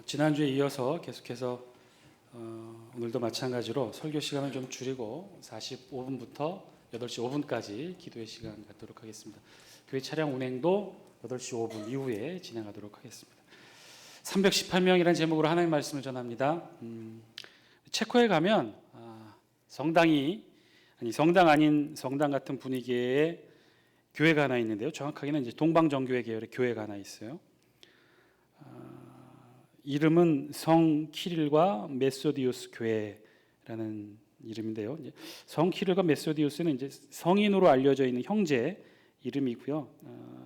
지난주에 이어서 계속해서 오늘도 마찬가지로 설교 시간을 좀 줄이고 45분부터 8시 5분까지 기도의 시간 갖도록 하겠습니다. 교회 차량 운행도 8시 5분 이후에 진행하도록 하겠습니다. 318명이라는 제목으로 하나님의 말씀을 전합니다. 체코에 가면 성당 아닌 성당 같은 분위기의 교회가 하나 있는데요. 정확하게는 이제 동방정교회 계열의 교회가 하나 있어요. 이름은 성 키릴과 메소디우스 교회라는 이름인데요. 성 키릴과 메소디우스는 이제 성인으로 알려져 있는 형제 이름이고요.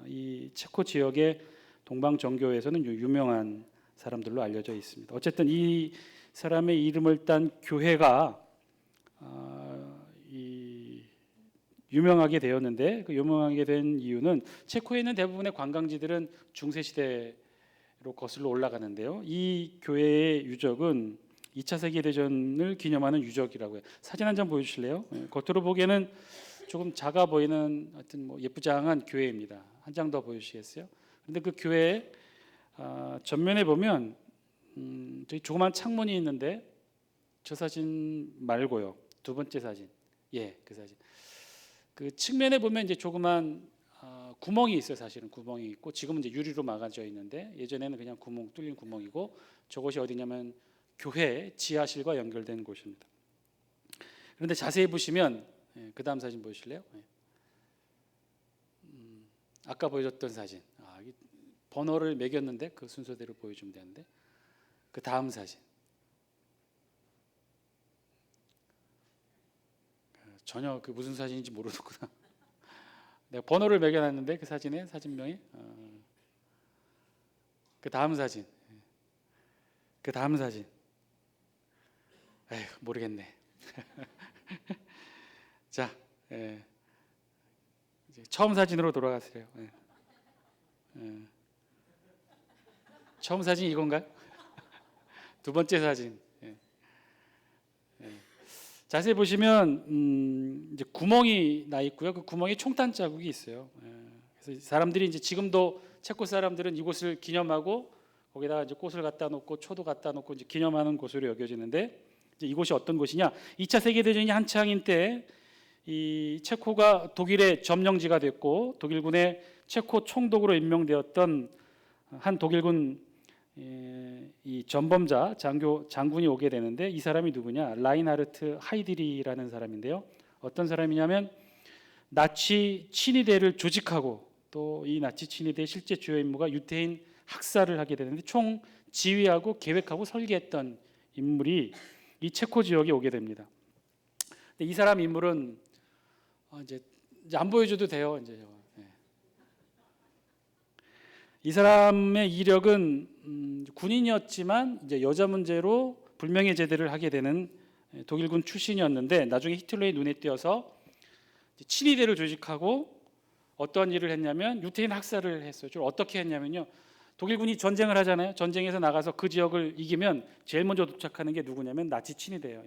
이 체코 지역의 동방정교회에서는 유명한 사람들로 알려져 있습니다. 어쨌든 이 사람의 이름을 딴 교회가 유명하게 되었는데, 그 유명하게 된 이유는 체코에 있는 대부분의 관광지들은 중세시대로 거슬러 올라가는데요. 이 교회의 유적은 2차 세계대전을 기념하는 유적이라고 해요. 사진 한 장 보여주실래요? 겉으로 보기에는 조금 작아 보이는 하여튼 뭐 예쁘장한 교회입니다. 한 장 더 보여주시겠어요? 그런데 그 교회 전면에 보면 저기 조그만 창문이 있는데 저 사진 말고요. 두 번째 사진. 그 사진. 그 측면에 보면 이제 조그만 구멍이 있어요. 사실은 구멍이 있고 지금은 이제 유리로 막아져 있는데 예전에는 그냥 뚫린 구멍이고 저곳이 어디냐면 교회 지하실과 연결된 곳입니다. 그런데 자세히 보시면 그 다음 사진 보실래요? 아까 보여줬던 사진. 번호를 매겼는데 그 순서대로 보여주면 되는데 그 다음 사진. 전혀 그 무슨 사진인지 모르겠구나. 내가 번호를 매겨놨는데 그 사진에 사진명이 그 다음 사진. 그 다음 사진. 에휴, 모르겠네. 자, 이제 처음 사진으로 돌아가세요. 처음 사진 이건가요? 두 번째 사진. 자세히 보시면 이제 구멍이 나 있고요. 그 구멍에 총탄 자국이 있어요. 그래서 사람들이 이제 지금도 체코 사람들은 이곳을 기념하고 거기다가 이제 꽃을 갖다 놓고 초도 갖다 놓고 이제 기념하는 곳으로 여겨지는데 이제 이곳이 어떤 곳이냐? 2차 세계 대전이 한창인 때 이 체코가 독일의 점령지가 됐고 독일군의 체코 총독으로 임명되었던 한 독일군 이 전범자 장군이 오게 되는데 이 사람이 누구냐? 라인하르트 하이드리히라는 사람인데요. 어떤 사람이냐면 나치 친위대를 조직하고 또 이 나치 친위대의 실제 주요 임무가 유태인 학살을 하게 되는데 총 지휘하고 계획하고 설계했던 인물이 이 체코 지역에 오게 됩니다. 근데 이 사람 인물은 이제 안 보여줘도 돼요. 이 사람의 이력은 군인이었지만 이제 여자 문제로 불명예 제대를 하게 되는 독일군 출신이었는데 나중에 히틀러의 눈에 띄어서 친위대를 조직하고 어떤 일을 했냐면 유태인 학살을 했어요. 주로 어떻게 했냐면요. 독일군이 전쟁을 하잖아요. 전쟁에서 나가서 그 지역을 이기면 제일 먼저 도착하는 게 누구냐면 나치 친위대예요.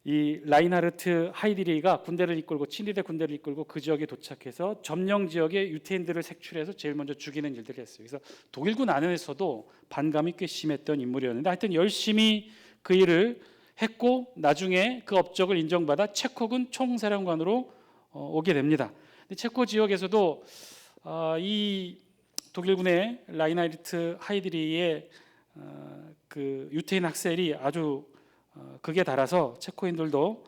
이 라인하르트 하이드리히가 군대를 이끌고 친위대 군대를 이끌고 그 지역에 도착해서 점령 지역의 유태인들을 색출해서 제일 먼저 죽이는 일들을 했어요. 그래서 독일군 안에서도 반감이 꽤 심했던 인물이었는데 하여튼 열심히 그 일을 했고 나중에 그 업적을 인정받아 체코군 총사령관으로 오게 됩니다. 근데 체코 지역에서도 이 독일군의 라인하르트 하이드리히의 그 유태인 학살이 아주 극에 달아서 체코인들도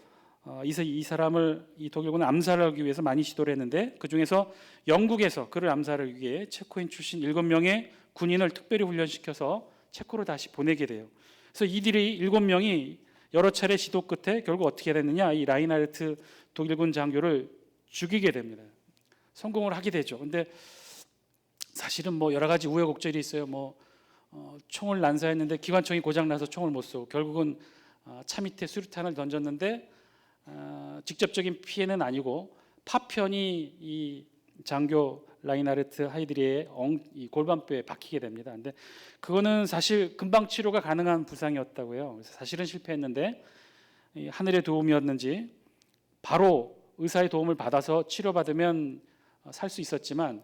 이 사람을 이 독일군을 암살하기 위해서 많이 시도를 했는데 그 중에서 영국에서 그를 암살하기 위해 체코인 출신 7명의 군인을 특별히 훈련시켜서 체코로 다시 보내게 돼요. 그래서 이들이 7명이 여러 차례 시도 끝에 결국 어떻게 됐느냐? 이 라인하르트 독일군 장교를 죽이게 됩니다. 성공을 하게 되죠. 근데 사실은 뭐 여러 가지 우여곡절이 있어요. 총을 난사했는데 기관총이 고장나서 총을 못 쏘고 결국은 차 밑에 수류탄을 던졌는데 직접적인 피해는 아니고 파편이 이 장교 라인하르트 하이드리히의 이 골반뼈에 박히게 됩니다. 근데 그거는 사실 금방 치료가 가능한 부상이었다고요. 그래서 사실은 실패했는데 하늘의 도움이었는지 바로 의사의 도움을 받아서 치료받으면 살 수 있었지만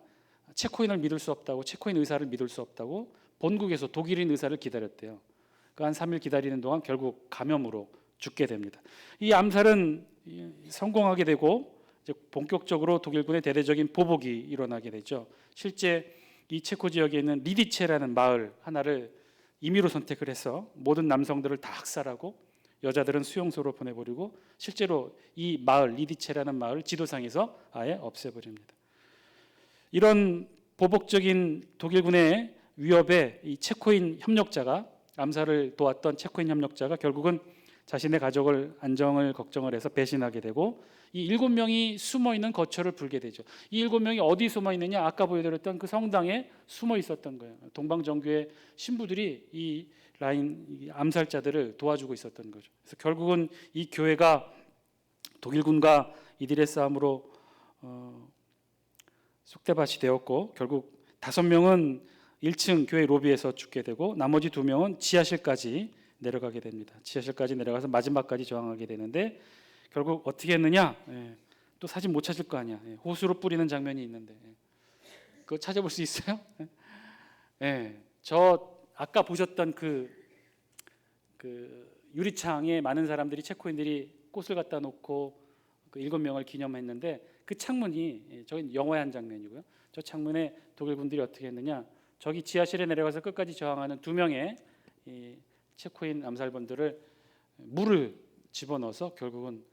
체코인을 믿을 수 없다고, 체코인 의사를 믿을 수 없다고 본국에서 독일인 의사를 기다렸대요. 그 한 3일 기다리는 동안 결국 감염으로 죽게 됩니다. 이 암살은 성공하게 되고 이제 본격적으로 독일군의 대대적인 보복이 일어나게 되죠. 실제 이 체코 지역에 있는 리디체라는 마을 하나를 임의로 선택을 해서 모든 남성들을 다 학살하고 여자들은 수용소로 보내버리고 실제로 이 마을 리디체라는 마을 지도상에서 아예 없애버립니다. 이런 보복적인 독일군의 위협에 이 체코인 협력자가 암살을 도왔던 체코인 협력자가 결국은 자신의 가족을 안정을 걱정을 해서 배신하게 되고 이 7명이 숨어 있는 거처를 불게 되죠. 이 7명이 어디 숨어 있느냐? 아까 보여드렸던 그 성당에 숨어 있었던 거예요. 동방정교회 신부들이 이 암살자들을 도와주고 있었던 거죠. 그래서 결국은 이 교회가 독일군과 이들의 싸움으로 쑥대밭이 되었고 결국 5명은 1층 교회 로비에서 죽게 되고 나머지 2명은 지하실까지 내려가게 됩니다. 지하실까지 내려가서 마지막까지 저항하게 되는데 결국 어떻게 했느냐? 또 사진 못 찾을 거 아니야. 호수로 뿌리는 장면이 있는데 그거 찾아볼 수 있어요? 저 아까 보셨던 그 유리창에 많은 사람들이 체코인들이 꽃을 갖다 놓고 그 7명을 기념했는데 그 창문이 저기 영화의 한 장면이고요. 저 창문에 독일군들이 어떻게 했느냐? 저기 지하실에 내려가서 끝까지 저항하는 2명의 이 체코인 암살범들을 물을 집어넣어서 결국은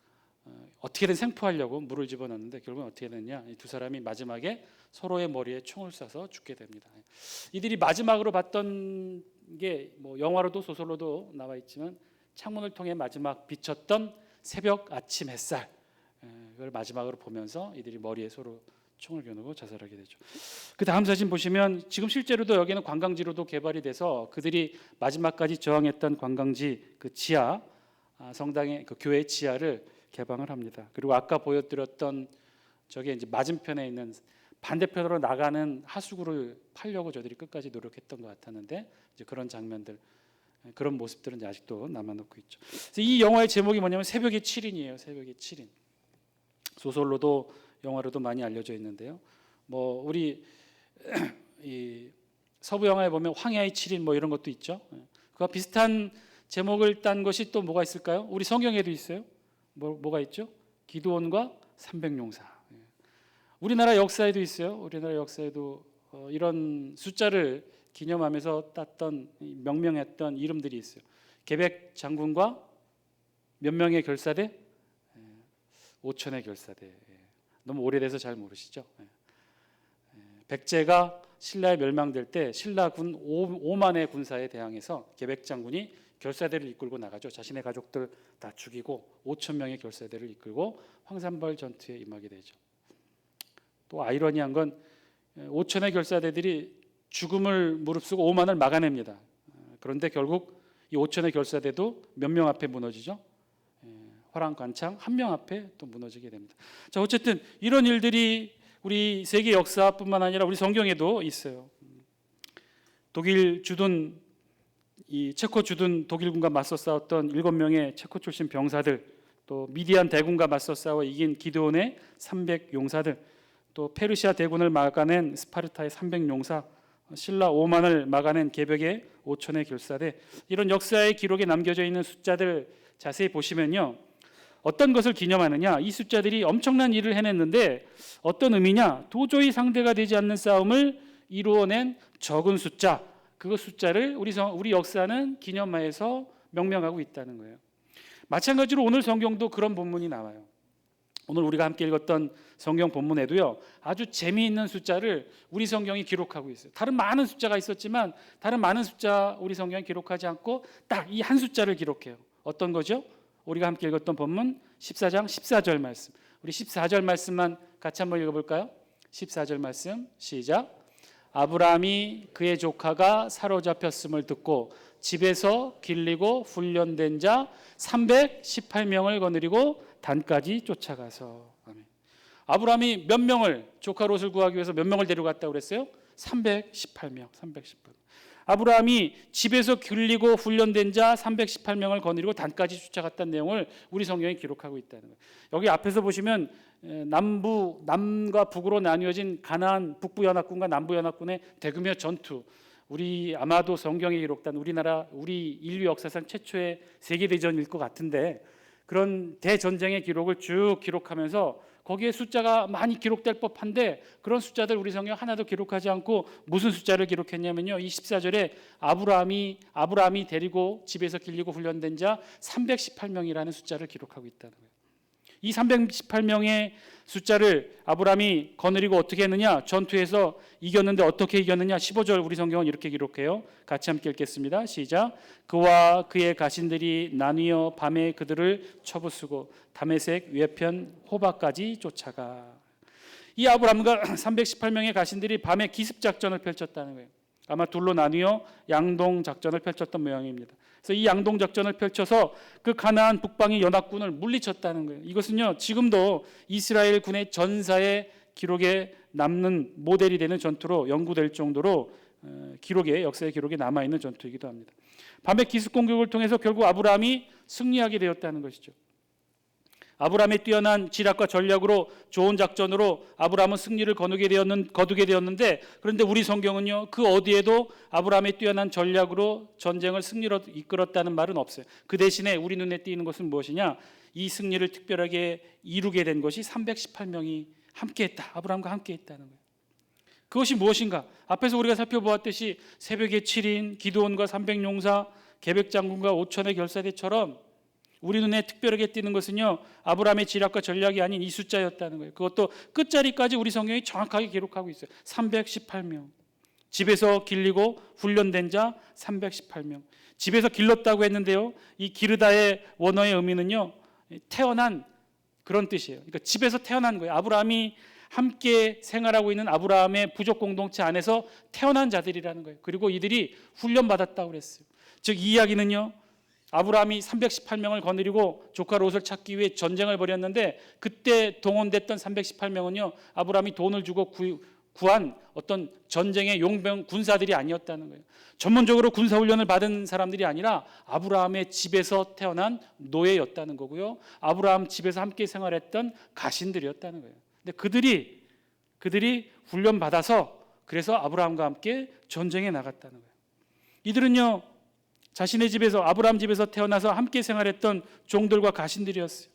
어떻게든 생포하려고 물을 집어넣는데 결국은 어떻게 됐냐? 이 2사람이 마지막에 서로의 머리에 총을 쏴서 죽게 됩니다. 이들이 마지막으로 봤던 게 뭐 영화로도 소설로도 나와 있지만 창문을 통해 마지막 비쳤던 새벽 아침 햇살 그걸 마지막으로 보면서 이들이 머리에 서로 총을 겨누고 자살하게 되죠. 그 다음 사진 보시면 지금 실제로도 여기는 관광지로도 개발이 돼서 그들이 마지막까지 저항했던 관광지 그 지하 성당의 그 교회 지하를 개방을 합니다. 그리고 아까 보여드렸던 저게 이제 맞은편에 있는 반대편으로 나가는 하수구를 파려고 저들이 끝까지 노력했던 것 같았는데 이제 그런 장면들, 그런 모습들은 이제 아직도 남아놓고 있죠. 그래서 이 영화의 제목이 뭐냐면 새벽의 7인이에요. 새벽의 7인. 소설로도 영화로도 많이 알려져 있는데요. 뭐 우리 이 서부 영화에 보면 황야의 7인 뭐 이런 것도 있죠. 그와 비슷한 제목을 딴 것이 또 뭐가 있을까요? 우리 성경에도 있어요. 뭐가 있죠? 기드온과 300용사. 우리나라 역사에도 있어요. 우리나라 역사에도 이런 숫자를 기념하면서 땄던 명명했던 이름들이 있어요. 계백 장군과 몇 명의 결사대? 5천의 결사대. 너무 오래돼서 잘 모르시죠? 백제가 신라에 멸망될 때 신라군 5만의 군사에 대항해서 계백 장군이 결사대를 이끌고 나가죠. 자신의 가족들 다 죽이고 5천 명의 결사대를 이끌고 황산벌 전투에 임하게 되죠. 또 아이러니한 건 5천의 결사대들이 죽음을 무릅쓰고 5만을 막아냅니다. 그런데 결국 이 5천의 결사대도 몇 명 앞에 무너지죠? 화랑관창 1명 앞에 또 무너지게 됩니다. 자, 어쨌든 이런 일들이 우리 세계 역사뿐만 아니라 우리 성경에도 있어요. 독일 주둔 이 체코 주둔 독일군과 맞서 싸웠던 7명의 체코 출신 병사들, 또 미디안 대군과 맞서 싸워 이긴 기드온의 300용사들, 또 페르시아 대군을 막아낸 스파르타의 300용사, 신라 5만을 막아낸 계백의 5천의 결사대, 이런 역사의 기록에 남겨져 있는 숫자들 자세히 보시면요, 어떤 것을 기념하느냐? 이 숫자들이 엄청난 일을 해냈는데 어떤 의미냐? 도저히 상대가 되지 않는 싸움을 이루어낸 적은 숫자, 그 숫자를 우리 역사는 기념하여서 명명하고 있다는 거예요. 마찬가지로 오늘 성경도 그런 본문이 나와요. 오늘 우리가 함께 읽었던 성경 본문에도요, 아주 재미있는 숫자를 우리 성경이 기록하고 있어요. 다른 많은 숫자가 있었지만 다른 많은 숫자 우리 성경이 기록하지 않고 딱 이 한 숫자를 기록해요. 어떤 거죠? 우리가 함께 읽었던 본문 14장 14절 말씀. 우리 14절 말씀만 같이 한번 읽어볼까요? 14절 말씀 시작. 아브라함이 그의 조카가 사로잡혔음을 듣고 집에서 길리고 훈련된 자 318명을 거느리고 단까지 쫓아가서. 아멘. 아브라함이 몇 명을, 조카 롯을 구하기 위해서 몇 명을 데려갔다고 그랬어요? 318명. 아브라함이 집에서 길리고 훈련된 자 318명을 거느리고 단까지 쫓아갔다는 내용을 우리 성경에 기록하고 있다는 거예요. 여기 앞에서 보시면 남과 북으로 나뉘어진 가나안 북부 연합군과 남부 연합군의 대규모 전투, 우리 아마도 성경에 기록된 우리 인류 역사상 최초의 세계 대전일 것 같은데, 그런 대전쟁의 기록을 쭉 기록하면서 거기에 숫자가 많이 기록될 법한데 그런 숫자들 우리 성경 하나도 기록하지 않고 무슨 숫자를 기록했냐면요, 이 14절에 아브라함이 데리고 집에서 길리고 훈련된 자 318명이라는 숫자를 기록하고 있다는 거예요. 이 318명의 숫자를 아브라함이 거느리고 어떻게 했느냐, 전투에서 이겼는데 어떻게 이겼느냐, 15절 우리 성경은 이렇게 기록해요. 같이 함께 읽겠습니다. 시작. 그와 그의 가신들이 나뉘어 밤에 그들을 쳐부수고 다메섹 외편 호바까지 쫓아가. 이 아브라함과 318명의 가신들이 밤에 기습 작전을 펼쳤다는 거예요. 아마 둘로 나뉘어 양동 작전을 펼쳤던 모양입니다. 그래서 이 양동 작전을 펼쳐서 그 가나안 북방의 연합군을 물리쳤다는 거예요. 이것은요, 지금도 이스라엘 군의 전사의 기록에 남는 모델이 되는 전투로 연구될 정도로 역사의 기록에 남아있는 전투이기도 합니다. 밤에 기습 공격을 통해서 결국 아브라함이 승리하게 되었다는 것이죠. 아브라함의 뛰어난 지략과 전략으로, 좋은 작전으로 아브라함은 승리를 거두게 되었는데, 그런데 우리 성경은요, 그 어디에도 아브라함의 뛰어난 전략으로 전쟁을 승리로 이끌었다는 말은 없어요. 그 대신에 우리 눈에 띄는 것은 무엇이냐, 이 승리를 특별하게 이루게 된 것이 318명이 함께했다, 아브라함과 함께했다는 거예요. 그것이 무엇인가? 앞에서 우리가 살펴보았듯이 새벽의 7인, 기드온과 300용사, 계백장군과 5천의 결사대처럼 우리 눈에 특별하게 띄는 것은요, 아브라함의 지략과 전략이 아닌 이 숫자였다는 거예요. 그것도 끝자리까지 우리 성경이 정확하게 기록하고 있어요. 318명. 집에서 길리고 훈련된 자 318명. 집에서 길렀다고 했는데요, 이 기르다의 원어의 의미는요, 태어난 그런 뜻이에요. 그러니까 집에서 태어난 거예요. 아브라함이 함께 생활하고 있는 아브라함의 부족 공동체 안에서 태어난 자들이라는 거예요. 그리고 이들이 훈련받았다고 그랬어요. 즉 이 이야기는요, 아브라함이 318명을 거느리고 조카 롯을 찾기 위해 전쟁을 벌였는데, 그때 동원됐던 318명은요 아브라함이 돈을 주고 구한 어떤 전쟁의 용병 군사들이 아니었다는 거예요. 전문적으로 군사훈련을 받은 사람들이 아니라 아브라함의 집에서 태어난 노예였다는 거고요, 아브라함 집에서 함께 생활했던 가신들이었다는 거예요. 근데 그들이 훈련받아서 그래서 아브라함과 함께 전쟁에 나갔다는 거예요. 이들은요, 자신의 집에서, 아브라함 집에서 태어나서 함께 생활했던 종들과 가신들이었어요.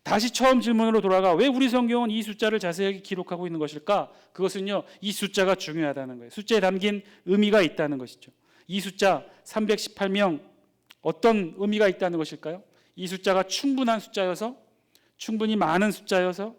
다시 처음 질문으로 돌아가, 왜 우리 성경은 이 숫자를 자세하게 기록하고 있는 것일까? 그것은요, 이 숫자가 중요하다는 거예요. 숫자에 담긴 의미가 있다는 것이죠. 이 숫자 318명, 어떤 의미가 있다는 것일까요? 이 숫자가 충분한 숫자여서, 충분히 많은 숫자여서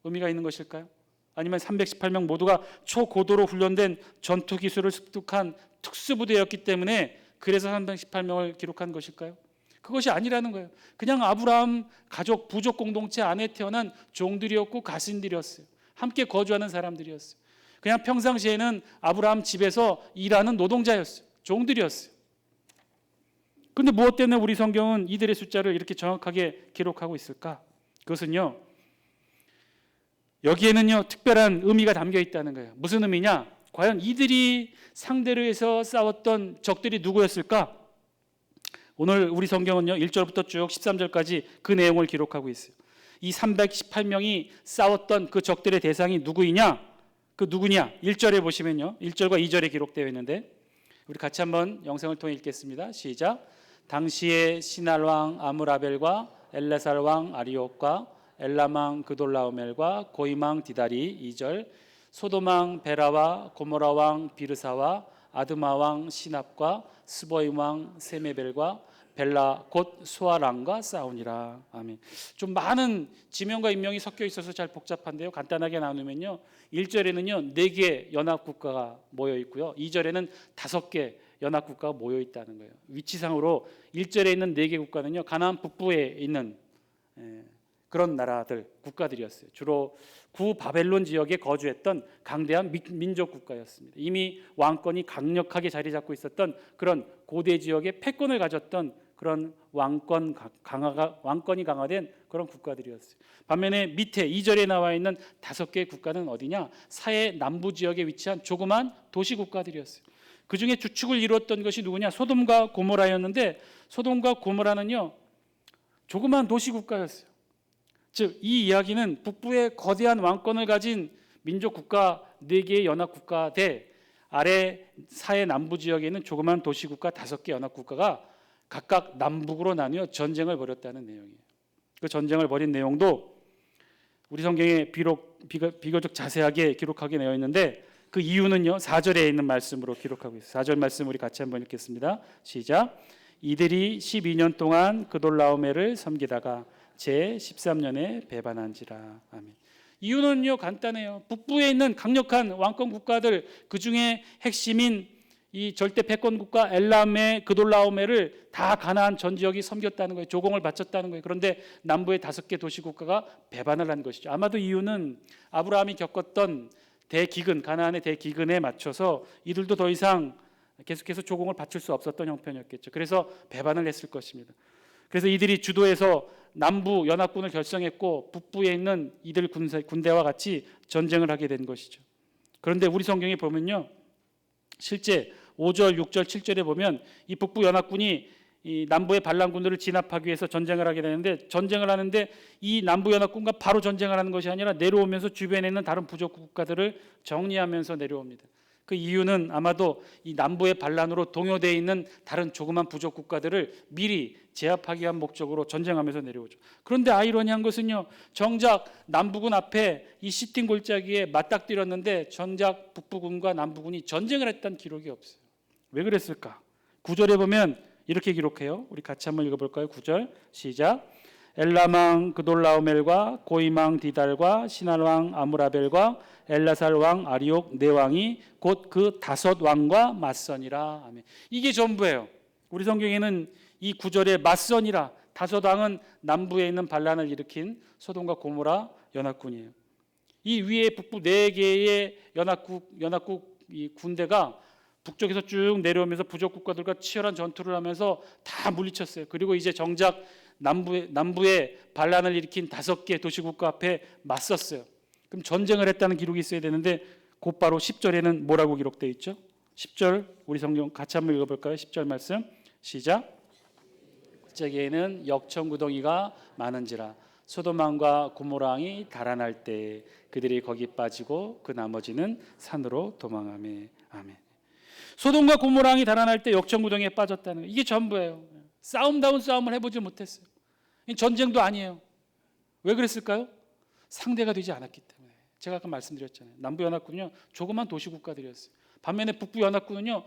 의미가 있는 것일까요? 아니면 318명 모두가 초고도로 훈련된 전투 기술을 습득한 특수부대였기 때문에 그래서 318명을 기록한 것일까요? 그것이 아니라는 거예요. 그냥 아브라함 가족, 부족 공동체 안에 태어난 종들이었고 가신들이었어요. 함께 거주하는 사람들이었어요. 그냥 평상시에는 아브라함 집에서 일하는 노동자였어요. 종들이었어요. 그런데 무엇 때문에 우리 성경은 이들의 숫자를 이렇게 정확하게 기록하고 있을까? 그것은요, 여기에는요 특별한 의미가 담겨 있다는 거예요. 무슨 의미냐? 과연 이들이 상대로 해서 싸웠던 적들이 누구였을까? 오늘 우리 성경은요 1절부터 쭉 13절까지 그 내용을 기록하고 있어요. 이 318명이 싸웠던 그 적들의 대상이 누구이냐? 그 누구냐? 1절에 보시면요, 1절과 2절에 기록되어 있는데, 우리 같이 한번 영상을 통해 읽겠습니다. 시작. 당시에 시날 왕 아므라벨과 엘레살 왕 아리옥과 엘람 왕 그돌라오멜과 고임 왕 디다리. 2절. 소돔 왕 베라와 고모라 왕 비르사와 아드마 왕 시납과 스보임 왕 세메벨과 벨라 곧 수아랑과 싸우니라. 아멘. 좀 많은 지명과 인명이 섞여 있어서 잘 복잡한데요, 간단하게 나누면요, 1절에는요 4개 연합국가가 모여 있고요, 2절에는 5개 연합국가가 모여 있다는 거예요. 위치상으로 1절에 있는 4개 국가는요 가나안 북부에 있는 그런 나라들, 국가들이었어요. 주로 구 바벨론 지역에 거주했던 강대한 민족 국가였습니다. 이미 왕권이 강력하게 자리 잡고 있었던 그런 고대 지역에 패권을 가졌던 그런 왕권이 강화된 그런 국가들이었어요. 반면에 밑에 2절에 나와 있는 5개의 국가는 어디냐? 사해 남부 지역에 위치한 조그만 도시 국가들이었어요. 그 중에 주축을 이루었던 것이 누구냐? 소돔과 고모라였는데, 소돔과 고모라는요 조그만 도시 국가였어요. 즉 이 이야기는 북부의 거대한 왕권을 가진 민족 국가 4개의 연합 국가 대 아래 사해 남부 지역에 있는 조그만 도시국가 5개 연합국가가 각각 남북으로 나뉘어 전쟁을 벌였다는 내용이에요. 그 전쟁을 벌인 내용도 우리 성경에 비교적 자세하게 기록하게 되어 있는데 그 이유는요 4절에 있는 말씀으로 기록하고 있어요. 4절 말씀 우리 같이 한번 읽겠습니다. 시작. 이들이 12년 동안 그돌라오멜을 섬기다가 제 13년에 배반한지라. 아멘. 이유는요 간단해요. 북부에 있는 강력한 왕권 국가들, 그 중에 핵심인 이 절대 패권 국가 엘람의 그돌라오멜을 다 가나안 전 지역이 섬겼다는 거예요. 조공을 바쳤다는 거예요. 그런데 남부의 5개 도시 국가가 배반을 한 것이죠. 아마도 이유는 아브라함이 겪었던 대기근, 가나안의 대기근에 맞춰서 이들도 더 이상 계속해서 조공을 바칠 수 없었던 형편이었겠죠. 그래서 배반을 했을 것입니다. 그래서 이들이 주도해서 남부 연합군을 결성했고 북부에 있는 이들 군대와 같이 전쟁을 하게 된 것이죠. 그런데 우리 성경에 보면요, 실제 5절, 6절, 7절에 보면 이 북부 연합군이 이 남부의 반란군들을 진압하기 위해서 전쟁을 하게 되는데, 전쟁을 하는데 이 남부 연합군과 바로 전쟁을 하는 것이 아니라 내려오면서 주변에 있는 다른 부족 국가들을 정리하면서 내려옵니다. 그 이유는 아마도 이 남부의 반란으로 동요되어 있는 다른 조그만 부족 국가들을 미리 제압하기 위한 목적으로 전쟁하면서 내려오죠. 그런데 아이러니한 것은요, 정작 남부군 앞에 이 시틴 골짜기에 맞닥뜨렸는데 정작 북부군과 남부군이 전쟁을 했다는 기록이 없어요. 왜 그랬을까? 9절에 보면 이렇게 기록해요. 우리 같이 한번 읽어볼까요? 9절 시작. 엘라망 그돌라오멜과 고이망 디달과 시날왕 아무라벨과 엘라살 왕 아리옥 네 왕이 곧 그 5 왕과 맞선이라. 아멘. 이게 전부예요. 우리 성경에는 이 9절에 맞선이라, 5 왕은 남부에 있는 반란을 일으킨 소돔과 고모라 연합군이에요. 이 위에 북부 4개의 연합국 이 군대가 북쪽에서 쭉 내려오면서 부족 국가들과 치열한 전투를 하면서 다 물리쳤어요. 그리고 이제 정작 남부에 반란을 일으킨 5개 도시국가 앞에 맞섰어요. 그럼 전쟁을 했다는 기록이 있어야 되는데 곧바로 10절에는 뭐라고 기록되어 있죠? 10절 우리 성경 같이 한번 읽어볼까요? 10절 말씀 시작. 그때에는 역청구덩이가 많은지라 소돔왕과 고모라왕이 달아날 때 그들이 거기 빠지고 그 나머지는 산으로 도망하며. 아멘. 소돔과 고모라왕이 달아날 때 역청구덩이에 빠졌다는 거예요. 이게 전부예요. 싸움다운 싸움을 해보지 못했어요. 전쟁도 아니에요. 왜 그랬을까요? 상대가 되지 않았기 때문에. 제가 아까 말씀드렸잖아요. 남부연합군은요 조그만 도시국가들이었어요. 반면에 북부연합군은요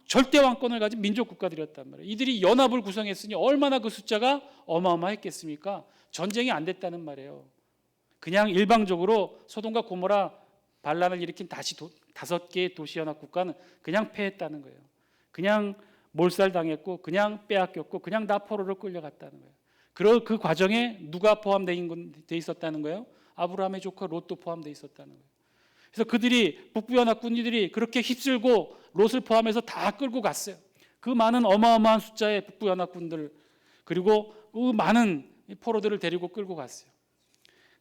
절대 왕권을 가진 민족국가들이었단 말이에요. 이들이 연합을 구성했으니 얼마나 그 숫자가 어마어마했겠습니까? 전쟁이 안 됐다는 말이에요. 그냥 일방적으로 소돔과 고모라 반란을 일으킨 5개의 도시연합국가는 그냥 패했다는 거예요. 그냥 몰살당했고 그냥 빼앗겼고 그냥 다 포로로 끌려갔다는 거예요. 그 과정에 누가 포함되어 있었다는 거예요? 아브라함의 조카 롯도 포함되어 있었다는 거예요. 그래서 그들이 북부연합군이들이 그렇게 휩쓸고 롯을 포함해서 다 끌고 갔어요. 그 많은 어마어마한 숫자의 북부연합군들 그리고 그 많은 포로들을 데리고 끌고 갔어요.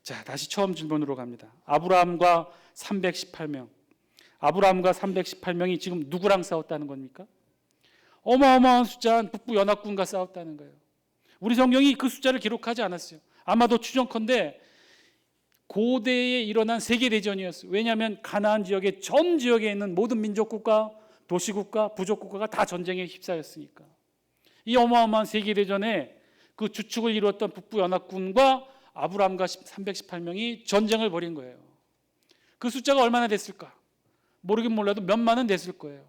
자, 다시 처음 질문으로 갑니다. 아브라함과 318명이 지금 누구랑 싸웠다는 겁니까? 어마어마한 숫자한 북부연합군과 싸웠다는 거예요. 우리 성경이 그 숫자를 기록하지 않았어요. 아마도 추정컨대 고대에 일어난 세계대전이었어요. 왜냐하면 가나안 지역의 전 지역에 있는 모든 민족국가, 도시국가, 부족국가가 다 전쟁에 휩싸였으니까. 이 어마어마한 세계대전에 그 주축을 이루었던 북부연합군과 아브라함과 318명이 전쟁을 벌인 거예요. 그 숫자가 얼마나 됐을까? 모르긴 몰라도 몇만은 됐을 거예요.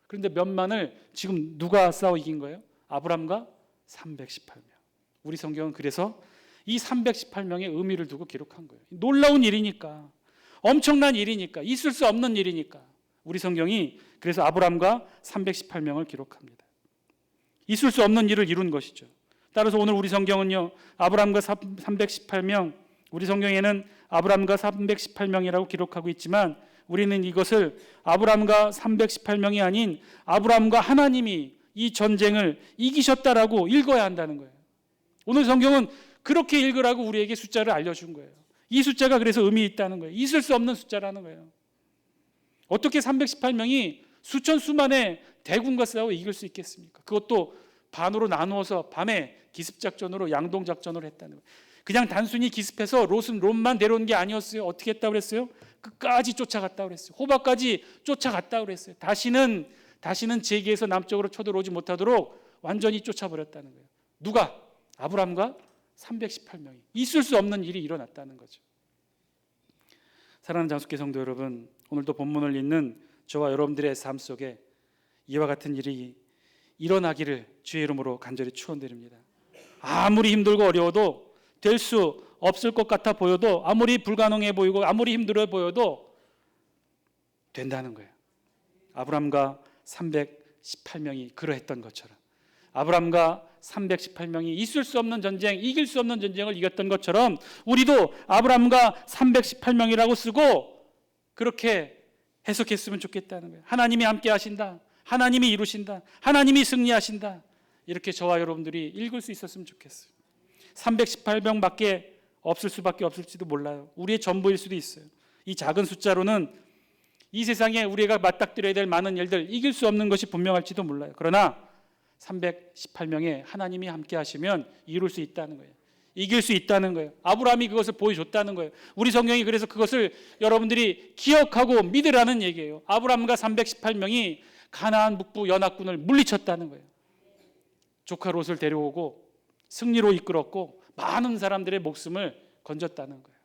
그런데 몇만을 지금 누가 싸워 이긴 거예요? 아브라함과 318명. 우리 성경은 그래서 이 318명의 의미를 두고 기록한 거예요. 놀라운 일이니까, 엄청난 일이니까, 있을 수 없는 일이니까 우리 성경이 그래서 아브라함과 318명을 기록합니다. 있을 수 없는 일을 이룬 것이죠. 따라서 오늘 우리 성경은요 아브라함과 318명, 우리 성경에는 아브라함과 318명이라고 기록하고 있지만 우리는 이것을 아브라함과 318명이 아닌 아브라함과 하나님이 이 전쟁을 이기셨다라고 읽어야 한다는 거예요. 오늘 성경은 그렇게 읽으라고 우리에게 숫자를 알려준 거예요. 이 숫자가 그래서 의미 있다는 거예요. 있을 수 없는 숫자라는 거예요. 어떻게 318명이 수천 수만의 대군과 싸워 이길 수 있겠습니까? 그것도 반으로 나누어서 밤에 기습작전으로 양동작전을 했다는 거예요. 그냥 단순히 기습해서 롯만 데려온 게 아니었어요. 어떻게 했다고 그랬어요? 끝까지 쫓아갔다고 그랬어요. 호박까지 쫓아갔다고 그랬어요. 다시는 재기에서 남쪽으로 쳐들어오지 못하도록 완전히 쫓아버렸다는 거예요. 누가? 아브람과 318명이. 있을 수 없는 일이 일어났다는 거죠. 사랑하는 장숙회 성도 여러분, 오늘도 본문을 읽는 저와 여러분들의 삶 속에 이와 같은 일이 일어나기를 주의 이름으로 간절히 축원드립니다. 아무리 힘들고 어려워도, 될 수 없을 것 같아 보여도, 아무리 불가능해 보이고 아무리 힘들어 보여도 된다는 거예요. 아브람과 318명이 그러했던 것처럼, 아브람과 318명이 있을 수 없는 전쟁, 이길 수 없는 전쟁을 이겼던 것처럼 우리도 아브람과 318명이라고 쓰고 그렇게 해석했으면 좋겠다는 거예요. 하나님이 함께 하신다, 하나님이 이루신다, 하나님이 승리하신다, 이렇게 저와 여러분들이 읽을 수 있었으면 좋겠어요. 318명밖에 없을 수밖에 없을지도 몰라요. 우리의 전부일 수도 있어요. 이 작은 숫자로는 이 세상에 우리가 맞닥뜨려야 될 많은 일들, 이길 수 없는 것이 분명할지도 몰라요. 그러나 318명의 하나님이 함께 하시면 이룰 수 있다는 거예요. 이길 수 있다는 거예요. 아브라함이 그것을 보여줬다는 거예요. 우리 성경이 그래서 그것을 여러분들이 기억하고 믿으라는 얘기예요. 아브라함과 318명이 가나안 북부 연합군을 물리쳤다는 거예요. 조카 롯을 데려오고 승리로 이끌었고 많은 사람들의 목숨을 건졌다는 거예요.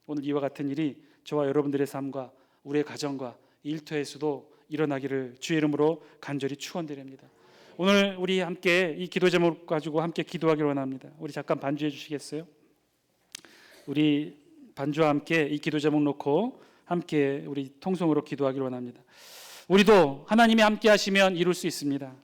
오늘 이와 같은 일이 저와 여러분들의 삶과 우리의 가정과 일터에서도 일어나기를 주의 이름으로 간절히 축원드립니다. 오늘 우리 함께 이 기도 제목 가지고 함께 기도하기를 원합니다. 우리 잠깐 반주해 주시겠어요? 우리 반주와 함께 이 기도 제목 놓고 함께 우리 통성으로 기도하기를 원합니다. 우리도 하나님이 함께 하시면 이룰 수 있습니다.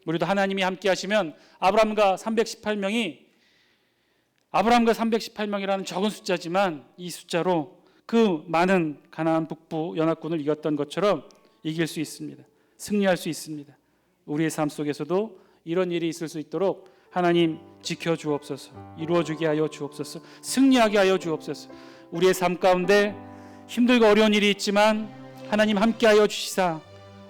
우리도 하나님이 함께 하시면 아브람과 318명이라는 적은 숫자지만 이 숫자로 그 많은 가나안 북부 연합군을 이겼던 것처럼 이길 수 있습니다. 승리할 수 있습니다. 우리의 삶 속에서도 이런 일이 있을 수 있도록 하나님 지켜주옵소서, 이루어주게 하여 주옵소서, 승리하게 하여 주옵소서. 우리의 삶 가운데 힘들고 어려운 일이 있지만 하나님 함께하여 주시사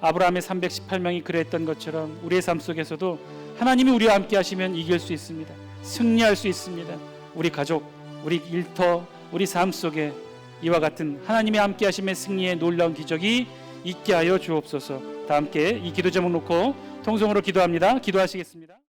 아브라함의 318명이 그랬던 것처럼 우리의 삶 속에서도 하나님이 우리와 함께 하시면 이길 수 있습니다. 승리할 수 있습니다. 우리 가족, 우리 일터, 우리 삶 속에 이와 같은 하나님이 함께 하심의 승리의 놀라운 기적이 있게 하여 주옵소서. 다 함께 이 기도 제목 놓고 통성으로 기도합니다. 기도하시겠습니다.